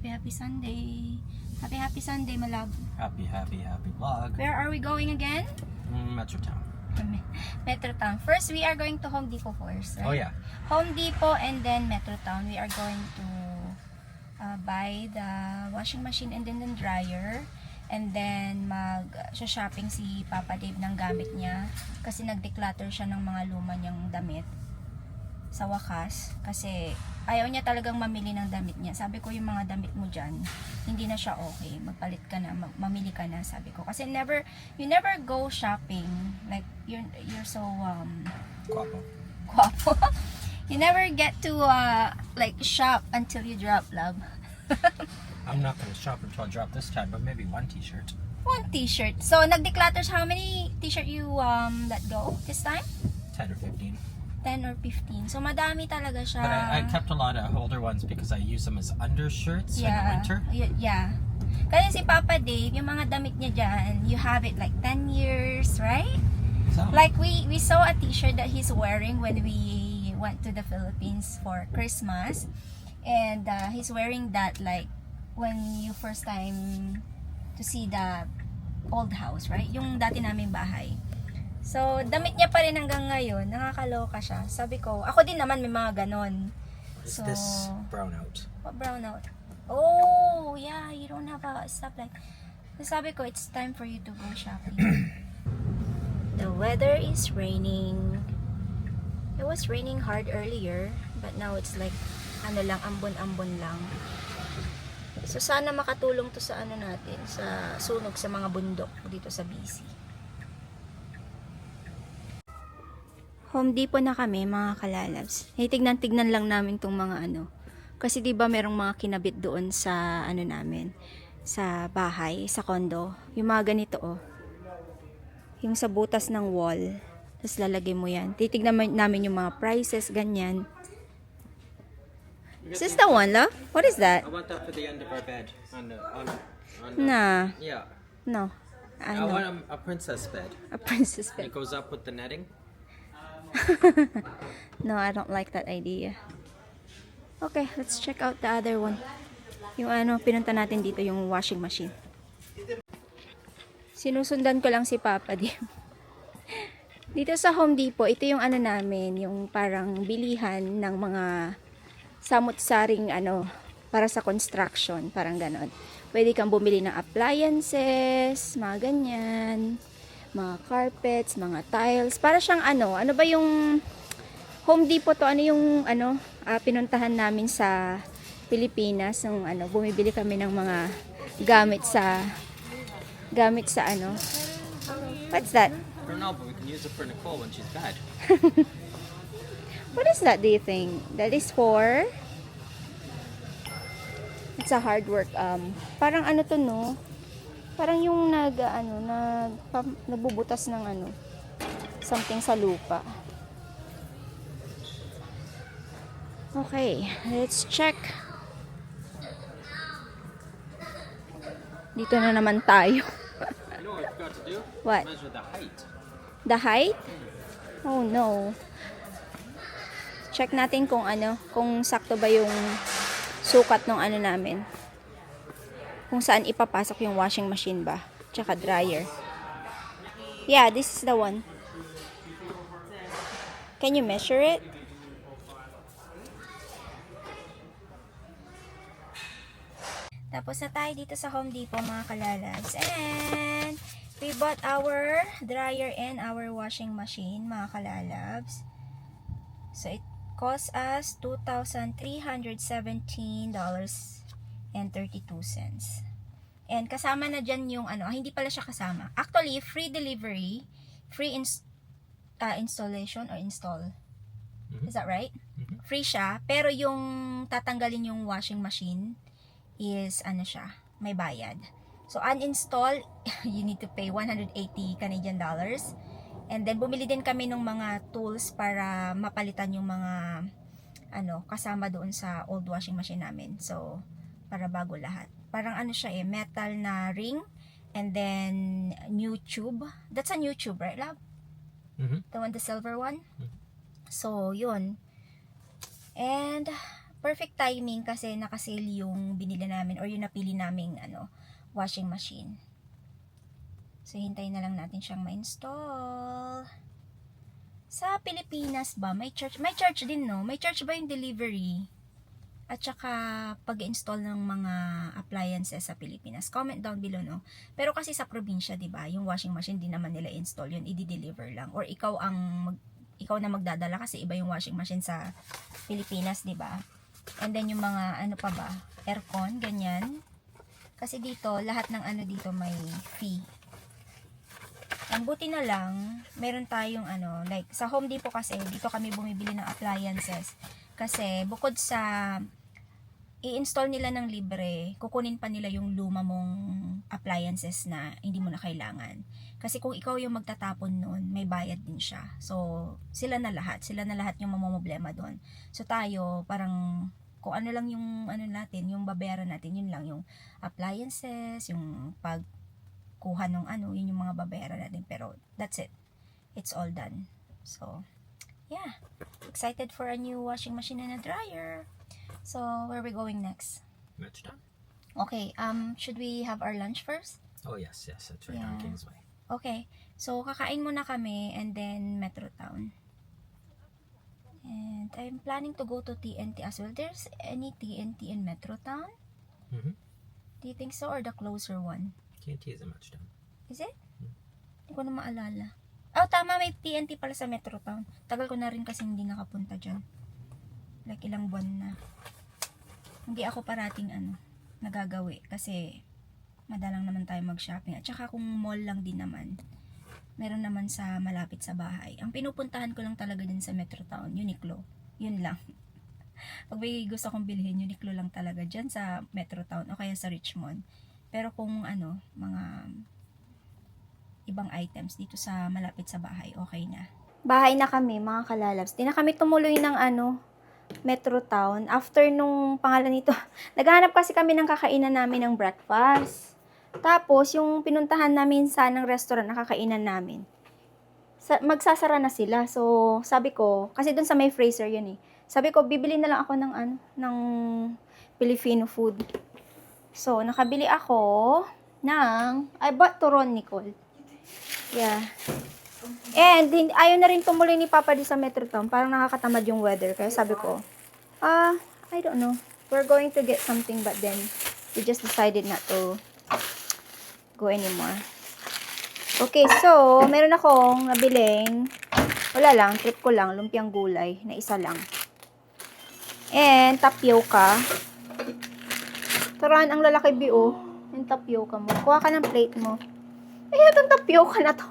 Happy Sunday. Happy Sunday, my love. Happy vlog. Where are we going again? Metrotown. Metrotown. First, we are going to Home Depot first, right? Oh yeah. Home Depot and then Metrotown. We are going to buy the washing machine and then the dryer. And then shopping si Papa Dave ng gamit niya kasi nag-declutter siya ng mga luma niyang damit sa wakas kasi ayaw niya talagang mamili ng damit niya. Sabi ko, yung mga damit mo dyan hindi na siya okay, magpalit ka na, mamili ka na, sabi ko, kasi you never go shopping like you're so guapo. You never get to like shop until you drop, love. I'm not gonna shop until I drop this time, but maybe one t-shirt. One t-shirt. So nag-declutter siya. How many t-shirt you let go this time? 10 or 15. 10 or 15. So madami talaga siya. But I kept a lot of older ones because I use them as undershirts in the winter. Yeah. Kasi si Papa Dave, yung mga damit niya dyan, you have it like 10 years, right? So, Like we saw a t-shirt that he's wearing when we went to the Philippines for Christmas. And he's wearing that like when you first time to see the old house, right? Yung dati naming bahay. So, damit niya pa rin hanggang ngayon. Nakakaloka siya. Sabi ko, ako din naman may mga ganon. is this brown out? What brown out? Oh, yeah, you don't have a stuff like. So, sabi ko, it's time for you to go shopping. The weather is raining. It was raining hard earlier, but now it's like ambon-ambon lang. So sana makatulong to sa natin, sa sunog sa mga bundok dito sa BC. Home Depot na kami, mga kalalabs. Tignan lang namin tong mga kasi 'di ba merong mga kinabit doon sa namin, sa bahay, sa condo. Yung mga ganito yung sa butas ng wall. Tapos lalagay mo yan. Titignan namin yung mga prices, ganyan. Is this the one, love? What is that? I want that for the end of our bed. Nah. Yeah. No. I want a princess bed. A princess bed. It goes up with the netting. No, I don't like that idea. Okay, let's check out the other one. Yung pinunta natin dito, yung washing machine. Sinusundan ko lang si Papa Dim. Dito sa Home Depot, ito yung namin, yung parang bilihan ng mga samut-saring para sa construction, parang ganon. Pwede kang bumili ng appliances, mga ganyan, mga carpets, mga tiles, para siyang ano ba yung Home Depot to, yung pinuntahan namin sa Pilipinas, yung bumibili kami ng mga gamit sa what's that? I don't know, but we can use it for Nicole when she's bad. What is that, do you think? That is for? It's a hard work. Parang to, no? Parang yung nagbubutas ng something sa lupa. Okay, let's check. Dito na naman tayo. You know what I forgot to do? What? Measure the height. The height? Oh no. Check natin kung sakto ba yung sukat ng namin. Kung saan ipapasok yung washing machine ba, tsaka dryer. Yeah, this is the one. Can you measure it? Tapos na tayo dito sa Home Depot, mga kalalabs. And we bought our dryer and our washing machine, mga kalalabs. So it cost us $2,317.32. And kasama na dyan yung hindi pala siya kasama. Actually, free delivery, free installation or install. Is that right? Free siya, pero yung tatanggalin yung washing machine is siya, may bayad. So uninstall, you need to pay 180 Canadian dollars. And then bumili din kami ng mga tools para mapalitan yung mga kasama doon sa old washing machine namin. So para bago lahat. Parang siya metal na ring and then new tube. That's a new tube, right, love? The silver one. So yun. And perfect timing kasi naka-sale yung binili namin or yung napili naming washing machine. So, hintayin na lang natin siyang ma-install. Sa Pilipinas ba, may charge din, no? May charge ba yung delivery? At saka pag-install ng mga appliances sa Pilipinas? Comment down below, no? Pero kasi sa probinsya, 'di ba, yung washing machine din naman nila install, yun i-deliver lang or ikaw na magdadala kasi iba yung washing machine sa Pilipinas, 'di ba? And then yung mga pa ba, aircon, ganyan. Kasi dito lahat ng dito may fee. Ang buti na lang, meron tayong like sa Home Depot kasi dito kami bumibili ng appliances. Kasi bukod sa i-install nila ng libre, kukunin pa nila yung luma mong appliances na hindi mo na kailangan. Kasi kung ikaw yung magtatapon nun, may bayad din siya. So, sila na lahat yung mamomblema doon. So, tayo, parang kung ano lang yung natin, yung babayaran natin, yun lang yung appliances, yung pagkuha ng yun yung mga babayaran natin. Pero, that's it. It's all done. So, yeah. Excited for a new washing machine and a dryer. So, where are we going next? Metrotown? Okay, should we have our lunch first? Oh, yes, that's right on Yeah. Kingsway. Okay, so kakain muna kami and then Metrotown. And I'm planning to go to TNT as well. There's any TNT in Metrotown? Mm-hmm. Do you think so or the closer one? TNT is in Metrotown. Is it? Hindi ko na maalala. Oh, tama, may TNT pala sa Metrotown. Tagal ko na rin kasi hindi nakapunta dyan. Like ilang buwan na. Hindi ako parating nagagawi kasi madalang naman tayo mag-shopping. At saka kung mall lang din naman, meron naman sa malapit sa bahay. Ang pinupuntahan ko lang talaga din sa Metrotown, Uniqlo. Yun lang. Pag may gusto kong bilhin, Uniqlo lang talaga dyan sa Metrotown o kaya sa Richmond. Pero kung mga ibang items dito sa malapit sa bahay, okay na. Bahay na kami, mga kalalabs. Di na kami tumuloy ng Metrotown. After nung pangalan nito, naghahanap kasi kami ng kakainan namin ng breakfast. Tapos, yung pinuntahan namin sa ng restaurant na kakainan namin, magsasara na sila. So, sabi ko, kasi dun sa may Fraser yun eh. Sabi ko, bibili na lang ako ng Filipino food. So, nakabili ako I bought turon, Nicole. Yeah. And, ayaw na rin tumuloy ni Papa di sa Metrotown. Parang nakakatamad yung weather. Kaya sabi ko, I don't know. We're going to get something but then we just decided not to go anymore. Okay, so, meron akong nabiling, wala lang, trip ko lang, lumpiang gulay na isa lang. And, tapioca. Turan, ang lalaki bio. Yung tapioca mo. Kuha ka ng plate mo. Itong tapioca na to.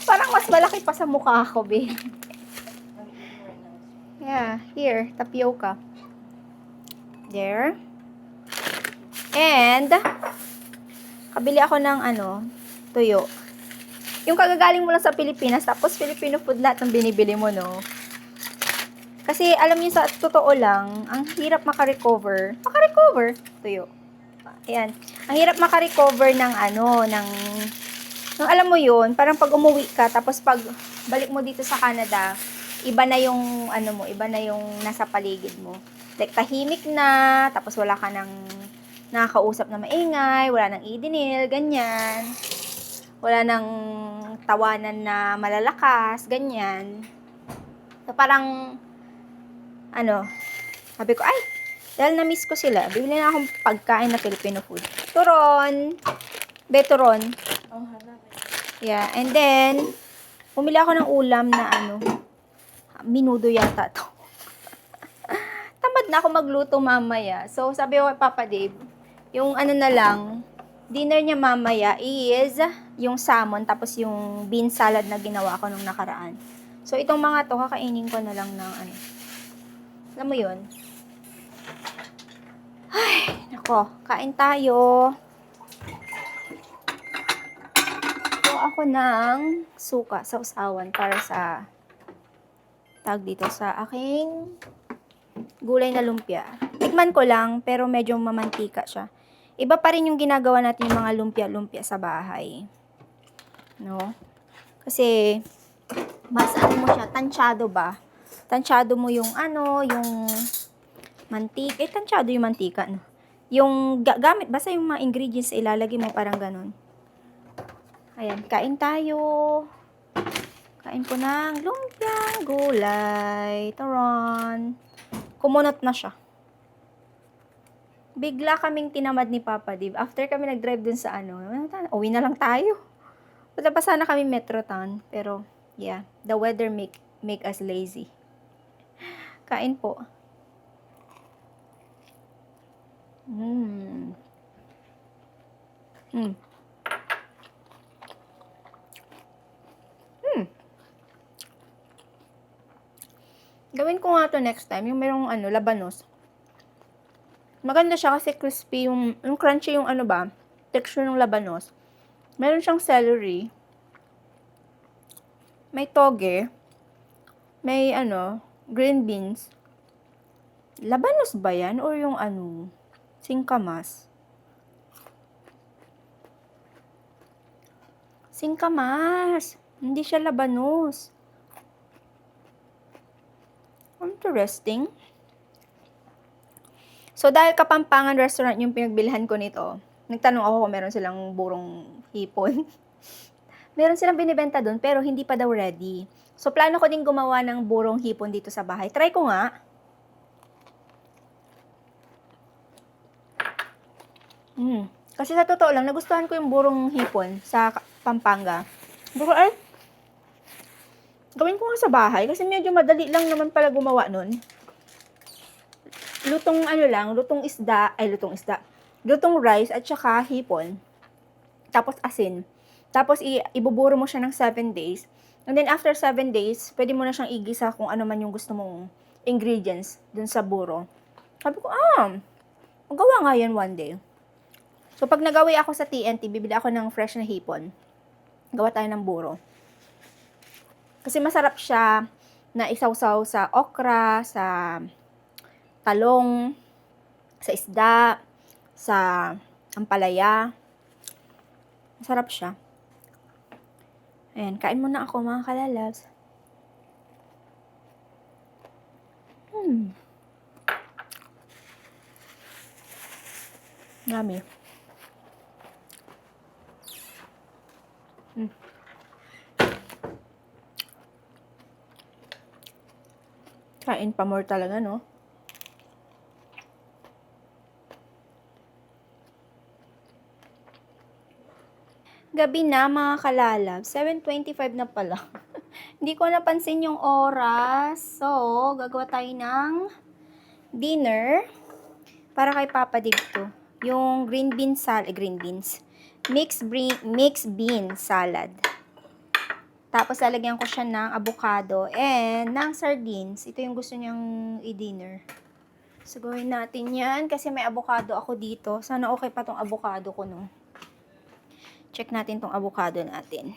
Parang mas malaki pa sa mukha ko, be. Yeah, here, tapioca. There. And, kabili ako ng tuyo. Yung kagagaling mo lang sa Pilipinas, tapos Filipino food lahat ng binibili mo, no? Kasi, alam niyo sa totoo lang, ang hirap makarecover. Tuyo. Ayan. Ang hirap makarecover ng alam mo yun, parang pag umuwi ka, tapos pag balik mo dito sa Canada, iba na yung, iba na yung nasa paligid mo. Like, tahimik na, tapos wala ka nang nakakausap na maingay, wala nang idinil, ganyan. Wala nang tawanan na malalakas, ganyan. So, parang, sabi ko, ay, dahil na-miss ko sila, bibili na akong pagkain na Filipino food. Turon. Beturon. Yeah, and then, bumili ako ng ulam na minudo yata to. Tamad na ako magluto mamaya. So, sabi ko kay Papa Dave, yung na lang, dinner niya mamaya is yung salmon, tapos yung bean salad na ginawa ko nung nakaraan. So, itong mga to, kakainin ko na lang ng alam mo yun? Ay, nako, kain tayo. So, ako ng suka sa usawan para sa dito sa aking gulay na lumpia. Tikman ko lang, pero medyo mamantika siya. Iba pa rin yung ginagawa natin yung mga lumpia-lumpia sa bahay. No? Kasi, mas mo siya, tansyado ba? Tansyado mo yung yung Mantika. Tansyado yung mantika, no? Yung gamit, basta yung mga ingredients ilalagay mo, parang ganun. Ayan, kain tayo. Kain ko ng lumpiang gulay. Taron. Kumunot na siya. Bigla kaming tinamad ni Papa Dave. After kami nag-drive dun sa uwi na lang tayo. Punta pa sana kami Metrotown. Pero, yeah, the weather make us lazy. Kain po. Gawin ko nga to next time, yung merong labanos. Maganda siya kasi crispy yung crunchy yung texture ng labanos. Meron siyang celery. May toge. May green beans. Labanos ba yan? Or yung singkamas? Singkamas! Hindi siya labanos. Interesting. So, dahil Kapampangan restaurant yung pinagbilhan ko nito, nagtanong ako kung meron silang burong hipon. Meron silang binibenta doon, pero hindi pa daw ready. So, plano ko din gumawa ng burong hipon dito sa bahay. Try ko nga. Kasi sa totoo lang, nagustuhan ko yung burong hipon sa Pampanga. Gawin ko nga sa bahay kasi medyo madali lang naman pala gumawa nun. Lutong lutong rice at saka hipon. Tapos asin. Tapos ibuburo mo siya ng 7 days. And then after 7 days, pwede mo na siyang igisa kung ano man yung gusto mong ingredients dun sa buro. Sabi ko, magawa nga yan one day. So pag nagawi ako sa TNT, bibili ako ng fresh na hipon. Gawa tayo ng buro. Kasi masarap siya na isawsaw sa okra, sa talong, sa isda, sa ampalaya. Masarap siya. Ayan, kain muna ako mga kalalabs. Yummy. Kain pa more talaga, no? Gabi na, mga kalalab. 7:25 na pala. Hindi ko napansin yung oras. So, gagawa tayo ng dinner para kay Papa dito. Yung green bean mixed bean salad. Tapos, lalagyan ko siya ng avocado and ng sardines. Ito yung gusto niyang i-dinner. So, gawin natin yan kasi may avocado ako dito. Sana okay pa tong avocado ko, no? Check natin tong avocado natin.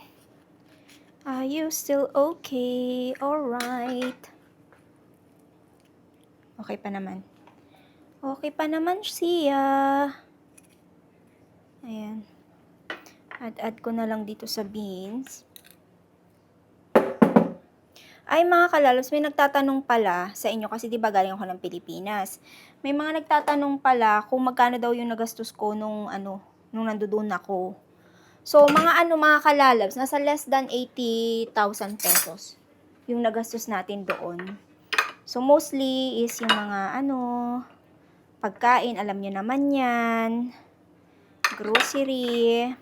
Are you still okay? Alright. Okay pa naman. Okay pa naman siya. Ayan. Add ko na lang dito sa beans. Ay mga kalalabs, may nagtatanong pala sa inyo kasi 'di ba galing ako ng Pilipinas. May mga nagtatanong pala kung magkano daw yung nagastos ko nung nandoon ako. So, mga kalalabs, nasa less than 80,000 pesos yung nagastos natin doon. So, mostly is yung mga pagkain, alam nyo naman yan, grocery,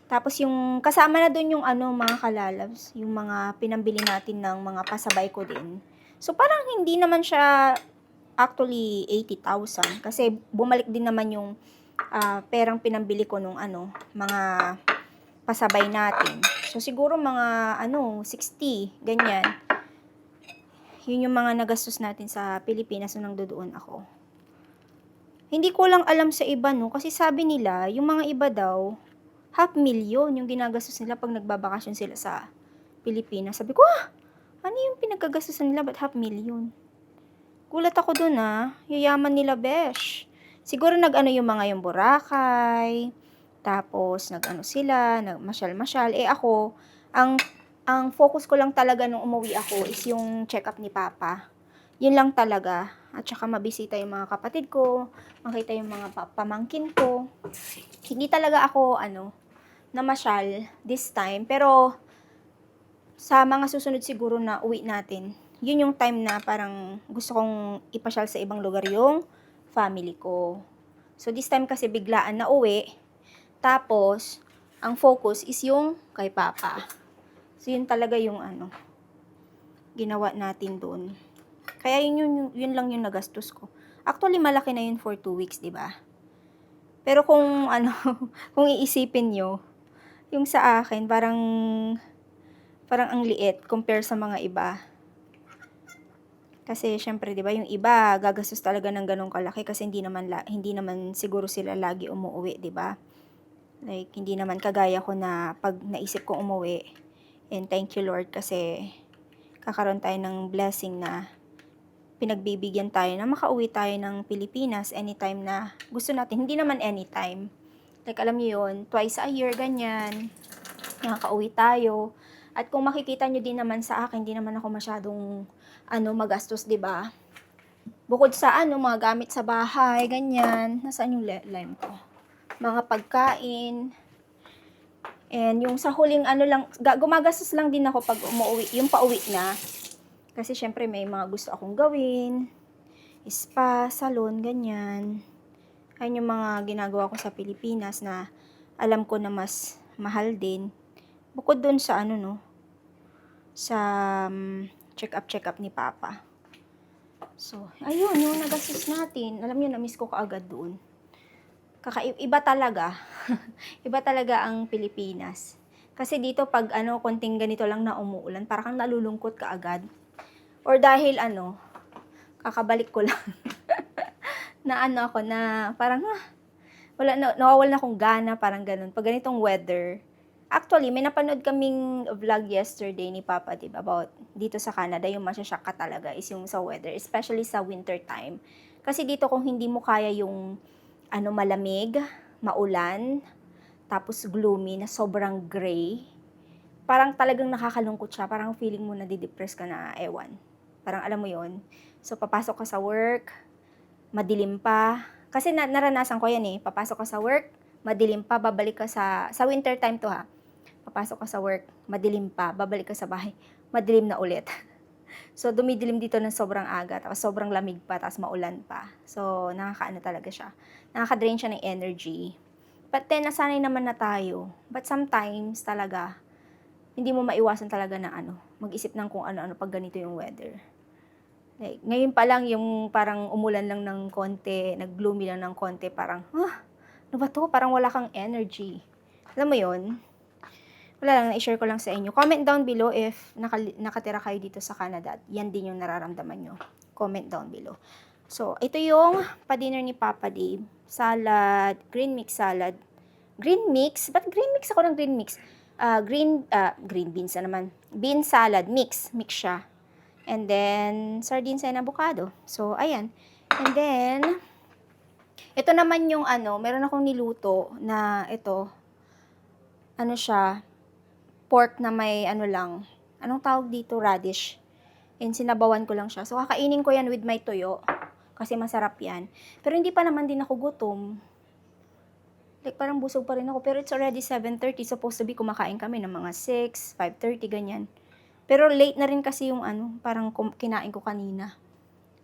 tapos yung kasama na doon yung mga kalalabs, yung mga pinambili natin ng mga pasabay ko din. So, parang hindi naman siya actually 80,000 kasi bumalik din naman yung perang pinambili ko nung mga pasabay natin. So, siguro mga 60, ganyan. Yun yung mga nagastos natin sa Pilipinas nung nagdoon ako. Hindi ko lang alam sa iba, no? Kasi sabi nila, yung mga iba daw, 500,000 yung ginagastos nila pag nagbabakasyon sila sa Pilipinas. Sabi ko, ano yung pinagkagastosan nila? Ba't 500,000? Gulat ako dun, yayaman nila, besh. Siguro yung mga yung Boracay, tapos sila, nagmasyal-masyal. Ako, ang focus ko lang talaga nung umuwi ako is yung check-up ni Papa. Yun lang talaga. At saka mabisita yung mga kapatid ko, makita yung mga pamangkin ko. Hindi talaga ako, namasyal this time. Pero, sa mga susunod siguro na uwi natin, yun yung time na parang gusto kong ipasyal sa ibang lugar yung family ko. So, this time kasi biglaan na uwi. Tapos, ang focus is yung kay Papa. So, yun talaga yung ginawa natin doon. Kaya yun lang yung nagastos ko. Actually, malaki na yun for 2 weeks, di ba? Pero kung kung iisipin nyo, yung sa akin, parang ang liit compare sa mga iba. Kasi syempre, 'di ba, yung iba gagastos talaga ng ganong kalaki kasi hindi naman siguro sila lagi umuwi, 'di ba? Like hindi naman kagaya ko na pag naisip ko umuwi, and thank you Lord kasi kakaroon tayo ng blessing na pinagbibigyan tayo na makauwi tayo ng Pilipinas anytime na gusto natin. Hindi naman anytime. Like alam niyo yun, twice a year ganyan. Nakakauwi tayo. At kung makikita nyo din naman sa akin, hindi naman ako masyadong magastos, 'di ba? Bukod sa mga gamit sa bahay, ganyan. Nasaan yung lime ko? Mga pagkain. And yung sa huling lang, gumagastos lang din ako pag umuwi, yung pauwi na. Kasi syempre may mga gusto akong gawin. Spa, salon, ganyan. Ayun yung mga ginagawa ko sa Pilipinas na alam ko na mas mahal din. Bukod dun sa sa check-up ni Papa. So, ayun, yung nagastos natin. Alam niyo, na-miss ko kaagad doon. Iba talaga. Iba talaga ang Pilipinas. Kasi dito, pag konting ganito lang na umuulan, parang nalulungkot kaagad. Or dahil kakabalik ko lang. na ako na, parang, nawawalan akong gana, parang ganun. Pag ganitong weather, actually, may napanood kaming vlog yesterday ni Papa, diba, about dito sa Canada, yung masyashock ka talaga is yung sa weather, especially sa winter time. Kasi dito kung hindi mo kaya yung malamig, maulan, tapos gloomy na sobrang gray, parang talagang nakakalungkot siya, parang feeling mo na didepress ka na, ewan. Parang alam mo yon. So, papasok ka sa work, madilim pa. Kasi naranasan ko yan papasok ka sa work, madilim pa, babalik ka sa winter time to ha. Papasok ka sa work, madilim pa, babalik ka sa bahay, madilim na ulit. So, dumidilim dito ng sobrang aga, tapos sobrang lamig pa, tapos maulan pa. So, talaga siya. Nakaka-drain siya ng energy. But then, nasanay naman na tayo. But sometimes, talaga, hindi mo maiwasan talaga na mag-isip ng kung ano-ano pag ganito yung weather. Like, ngayon pa lang yung parang umulan lang ng konti, nag-gloomy lang ng konti, parang, ano ba to? Parang wala kang energy. Alam mo yon? Wala lang, na-share ko lang sa inyo. Comment down below if nakatira kayo dito sa Canada. Yan din yung nararamdaman nyo. Comment down below. So, ito yung pa-dinner ni Papa Dave. Salad, green mix salad. Green mix? Ba't green mix ako ng green mix? Green beans na naman. Bean salad, mix. Mix siya. And then, sardines and avocado. So, ayan. And then, ito naman yung meron akong niluto na ito. Siya, pork na may lang. Anong tawag dito? Radish. And sinabawan ko lang siya. So, kakainin ko yan with my tuyo. Kasi masarap yan. Pero hindi pa naman din ako gutom. Like, parang busog pa rin ako. Pero it's already 7:30. Supposed to be kumakain kami ng mga 6, 5:30, ganyan. Pero late na rin kasi yung parang kinain ko kanina.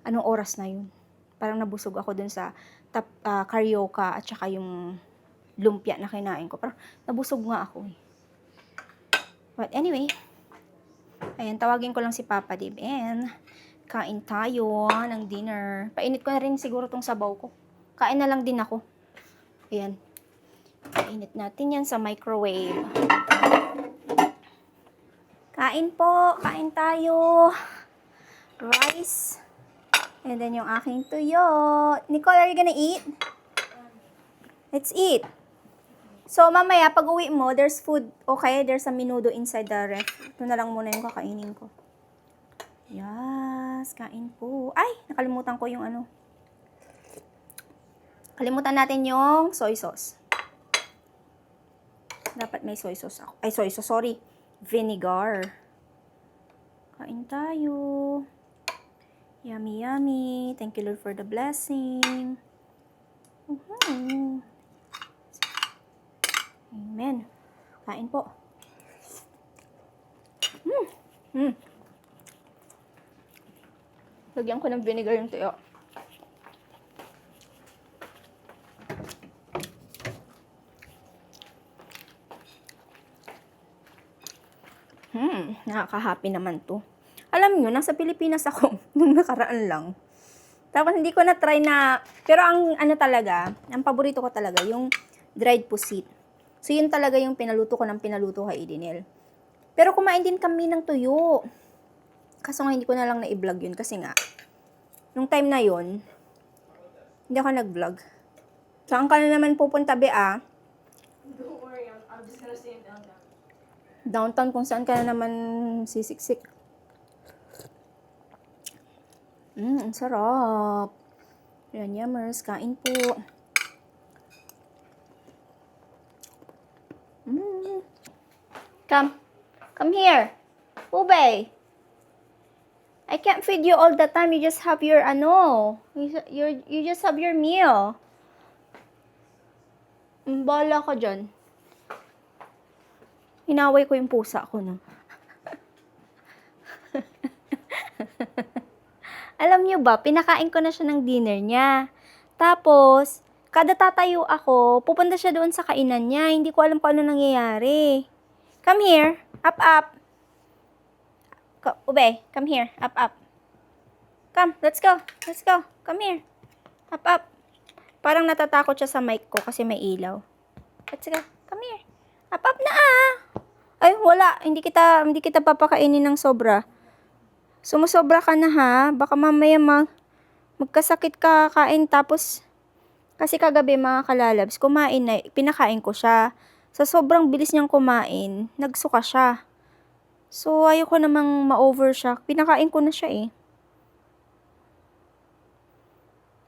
Anong oras na yun? Parang nabusog ako dun sa carioca at saka yung lumpia na kinain ko. Parang nabusog nga ako But anyway, ayan, tawagin ko lang si Papa Dave and kain tayo ng dinner. Painit ko na rin siguro tong sabaw ko. Kain na lang din ako. Ayan. Painit natin yan sa microwave. Kain po. Kain tayo. Rice. And then yung aking tuyo. Nicole, are you gonna eat? Let's eat. So, mamaya, pag uwi mo, there's food. Okay, there's a menudo inside the ref. Ito na lang muna yung kakainin ko. Yes, kain po. Ay, nakalimutan ko yung Kalimutan natin yung soy sauce. Dapat may soy sauce ako. Ay, soy sauce, sorry. Vinegar. Kain tayo. Yummy, yummy. Thank you, Lord, for the blessing. Amen. Kain po. Lagyan ko ng vinegar yung tuyo. Nakaka-happy naman to. Alam nyo, nasa Pilipinas ako nung nakaraan lang. Tapos hindi ko na-try na, pero ang ano talaga, ang paborito ko talaga, yung dried pusit. So yun talaga yung pinaluto ko ng pinaluto kay Idinel. Pero kumain din kami ng tuyo. Kaso nga hindi ko na lang na-i-vlog yun kasi nga, nung time na yun, hindi ako nag-vlog. Saan ka na naman pupunta, Bea? Don't worry, I'm just gonna stay in downtown. Downtown kung saan ka na naman sisiksik. Ang sarap. Yan, yummers. Kain po. Come here. Ube. I can't feed you all the time. You just have your, you just have your meal. Bala ka dyan. Hinaway ko yung pusa ko, no? Alam nyo ba, pinakain ko na siya ng dinner niya. Tapos, kada tatayo ako, pupunta siya doon sa kainan niya. Hindi ko alam kung ano nangyayari. Come here. Up, up. Ube, come here. Up, up. Come, let's go. Let's go. Come here. Up, up. Parang natatakot siya sa mic ko kasi may ilaw. Let's go. Come here. Up, up na ah. Ay, wala. Hindi kita papakainin ng sobra. Sumusobra ka na ha. Baka mamaya magkasakit ka kain tapos kasi kagabi mga kalalabs, kumain na, pinakain ko siya. Sa sobrang bilis niyang kumain, nagsuka siya. So, ayoko namang ma-over siya. Pinakain ko na siya eh.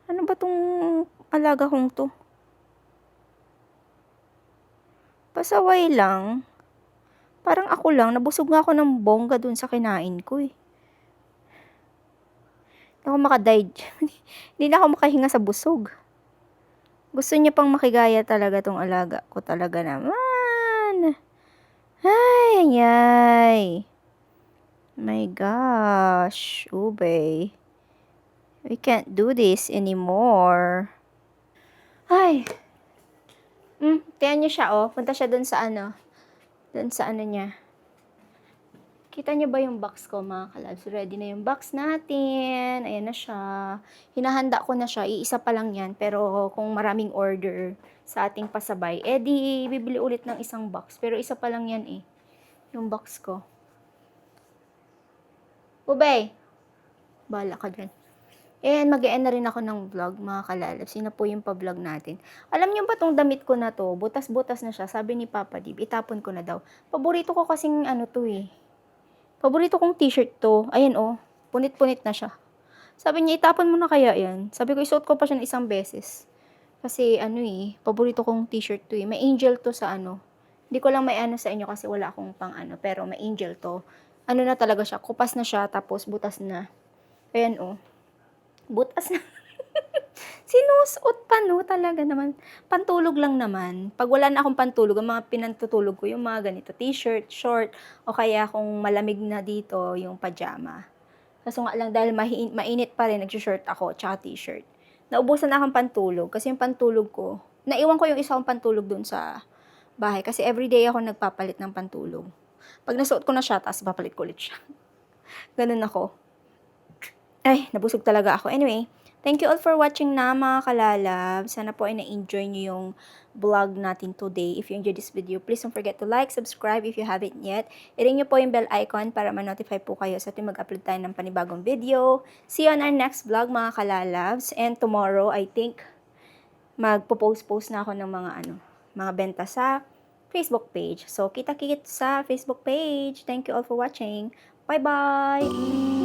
Ano ba tong alaga kong to? Pasaway lang. Parang ako lang, nabusog nga ako ng bongga dun sa kinain ko eh. Hindi ako makadive. Hindi na ako makahinga sa busog. Gusto niya pang makigaya talaga tong alaga ko talaga naman. Ay, ay. My gosh, Ube. We can't do this anymore. Ay. Tiyan niyo siya oh. Punta siya dun sa ano. Dun sa ano niya. Kita niyo ba yung box ko mga kalabs? Ready na yung box natin. Ayan na siya. Hinahanda ko na siya. Iisa pa lang yan. Pero kung maraming order sa ating pasabay, di bibili ulit ng isang box. Pero isa pa lang yan eh. Yung box ko. Ubay! Bala ka dyan. And mag-e-end na rin ako ng vlog mga kalalabs. Yun na po yung pa-vlog natin. Alam niyo ba tong damit ko na to? Butas-butas na siya. Sabi ni Papa Dib, itapon ko na daw. Paborito ko kasing ano to eh. Paborito kong t-shirt to. Ayan oh. Punit-punit na siya. Sabi niya, itapon mo na kaya yan. Sabi ko, isuot ko pa siya ng isang beses. Kasi ano eh, paborito kong t-shirt to eh. May angel to sa ano. Hindi ko lang may ano sa inyo kasi wala akong pang ano. Pero may angel to. Ano na talaga siya. Kupas na siya. Tapos butas na. Ayan oh. Butas na. Sinusuot pa no. Talaga naman. Pantulog lang naman. Pag wala na akong pantulog, ang mga pinantutulog ko, yung mga ganito. T-shirt, short. O kaya kung malamig na dito, yung pajama. Kaso nga lang dahil mainit pa rin, nag-short ako, tsaka t-shirt. Naubusan na akong pantulog kasi yung pantulog ko, naiwan ko yung isang pantulog dun sa bahay kasi everyday ako nagpapalit ng pantulog. Pag nasuot ko na siya, tapos papalit ko ulit siya. Ganun ako. Ay, nabusog talaga ako. Anyway, thank you all for watching na mga kalalab. Sana po ay na-enjoy nyo yung vlog natin today. If you enjoyed this video, please don't forget to like, subscribe if you haven't yet. I-ring nyo po yung bell icon para ma-notify po kayo sa tuwing mag-upload tayo ng panibagong video. See you on our next vlog mga kalalabs. And tomorrow, I think, magpo-post na ako ng mga benta sa Facebook page. So, kita-kit sa Facebook page. Thank you all for watching. Bye-bye!